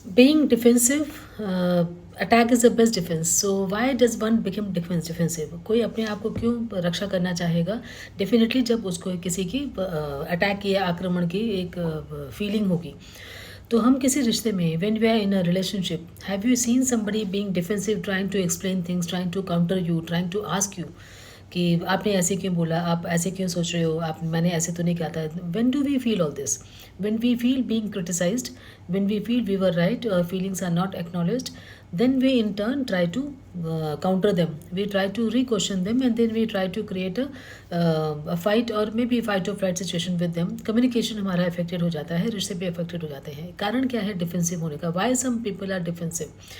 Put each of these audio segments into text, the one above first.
Being defensive, attack is the best defense. So why does one become defensive? कोई अपने आप को क्यों रक्षा करना चाहेगा? डेफिनेटली जब उसको किसी की अटैक की या आक्रमण की एक फीलिंग होगी. तो हम किसी रिश्ते में, when we are in a relationship, have you seen somebody being defensive, trying to explain things, trying to counter you, trying to ask you कि आपने ऐसे क्यों बोला, आप ऐसे क्यों सोच रहे हो, आप मैंने ऐसे तो नहीं कहा था. When do we feel all this? When we feel being criticized, when we feel we were right, our feelings are not acknowledged, then we in turn try to counter them. We try to re-question them, and then we try to create a fight or maybe fight or flight situation with them. Communication हमारा affected हो जाता है, रिश्ते भी affected हो जाते हैं. कारण क्या है डिफेंसिव होने का? Why some people are defensive?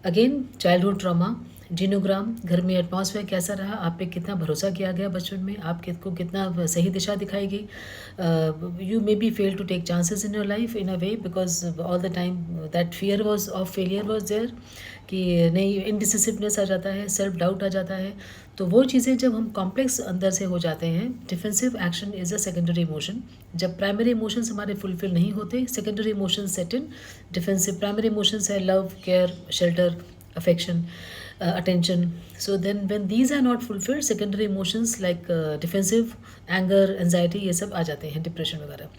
Again childhood trauma, genogram, घर में एटमॉस्फेयर कैसा रहा, आप पे कितना भरोसा किया गया बचपन में, आपको कितना सही दिशा दिखाई गई. You may be fail to take chances in your life in a way because all the time that fear was of failure was there कि नहीं, इनडिसिसिवनेस आ जाता है, सेल्फ डाउट आ जाता है. तो वो चीज़ें जब हम कॉम्प्लेक्स अंदर से हो जाते हैं, defensive action is a secondary emotion. जब प्राइमरी इमोशंस हमारे फुलफिल नहीं होते, सेकेंडरी इमोशन सेट इन. डिफेंसिव प्राइमरी इमोशंस है love, care, shelter, affection, attention. So then when these are not fulfilled, secondary emotions like defensive, anger, anxiety, ये सब आ जाते हैं, depression वगैरह.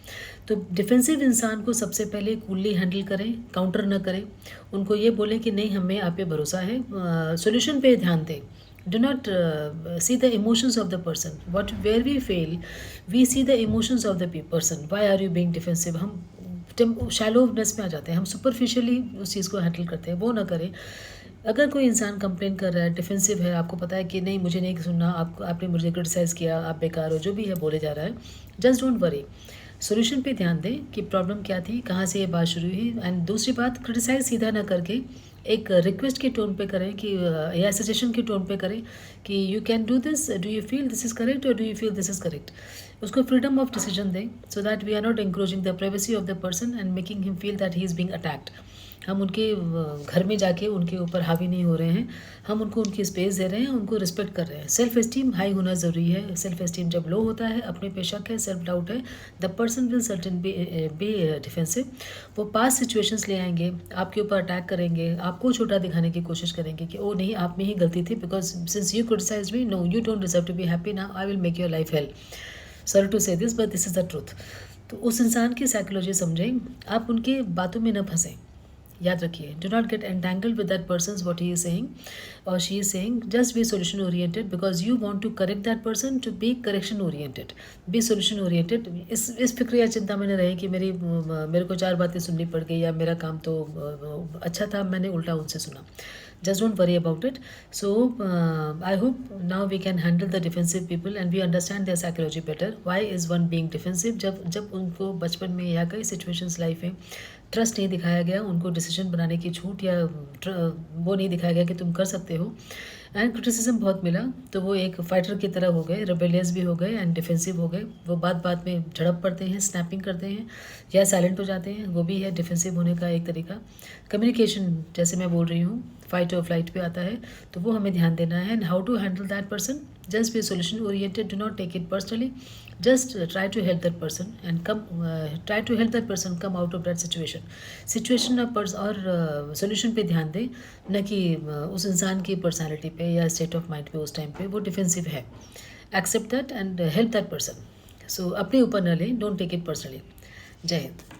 तो डिफेंसिव इंसान को सबसे पहले कूलली हैंडल करें, काउंटर न करें. उनको ये बोलें कि नहीं, हमें आप पे भरोसा है, सोल्यूशन पे ध्यान दें. Do not see the emotions of the person. Where we fail, we see the emotions of the person. Why are you being defensive? हम शैलोनेस में आ जाते हैं, हम सुपरफिशियली उस चीज़ को हैंडल करते हैं. वो ना करें. अगर कोई इंसान कंप्लेन कर रहा है, डिफेंसिव है, आपको पता है कि नहीं, मुझे नहीं सुनना, आपने मुझे क्रिटिसाइज़ किया, आप बेकार हो, जो भी है बोले जा रहा है, जस्ट डोंट वरी. सॉल्यूशन पे ध्यान दें कि प्रॉब्लम क्या थी, कहाँ से ये बात शुरू हुई. एंड दूसरी बात, क्रिटिसाइज सीधा ना करके एक रिक्वेस्ट के टोन पे करें कि या सजेशन के टोन पे करें कि you can do this, do you feel this is correct और do you feel this is correct. उसको फ्रीडम ऑफ डिसीजन दें so that we are not encroaching the privacy of the person and making him feel that he is being attacked. हम उनके घर में जाके उनके ऊपर हावी नहीं हो रहे हैं, हम उनको उनकी स्पेस दे रहे हैं, उनको रिस्पेक्ट कर रहे हैं. सेल्फ एस्टीम हाई होना ज़रूरी है. सेल्फ एस्टीम जब लो होता है, अपने पे शक है, सेल्फ डाउट है, the person will certain be defensive. वो पास सिचुएशंस ले आएंगे, आपके ऊपर अटैक करेंगे, आपको छोटा दिखाने की कोशिश करेंगे कि ओ नहीं, आप में ही गलती थी, because since you criticise me, no you don't deserve to be happy, now I will make your life hell. Sorry to say this, but this is the truth. तो उस इंसान की साइकोलॉजी समझें, आप उनके बातों में न फंसें. याद रखिए, do not get entangled with that person what he is saying और she is saying. Just be solution oriented because you want to correct that person, to be correction oriented. Be solution oriented. इस फिक्र या चिंता में न रहे कि मेरे को 4 बातें सुननी पड़ गई या मेरा काम तो अच्छा था, मैंने उल्टा उनसे सुना. Just don't worry about it. So I hope now we can handle the defensive people and we understand their psychology better. Why is one being defensive? जब उनको बचपन में या कई सिचुएशंस लाइफ में ट्रस्ट नहीं दिखाया गया, उनको डिसीजन बनाने की छूट या वो नहीं दिखाया गया कि तुम कर सकते हो, एंड क्रिटिसिज्म बहुत मिला, तो वो एक फाइटर की तरह हो गए, रेबेलियस भी हो गए एंड डिफेंसिव हो गए. वो बात में झड़प पड़ते हैं, स्नैपिंग करते हैं या साइलेंट हो जाते हैं. वो भी है डिफेंसिव होने का एक तरीका. कम्युनिकेशन, जैसे मैं बोल रही हूँ, फाइट और फ्लाइट पे आता है, तो वो हमें ध्यान देना है. And how to handle that person? Just be solution oriented. Do not take it personally. Just try to help that person and come out of that situation और solution पे ध्यान दें, न कि उस इंसान की पर्सनालिटी पे या स्टेट ऑफ माइंड पे उस टाइम पे वो डिफेंसिव है. Except that and help that person. So अपने ऊपर न लें, डोंट टेक इट पर्सनली. जय हिंद.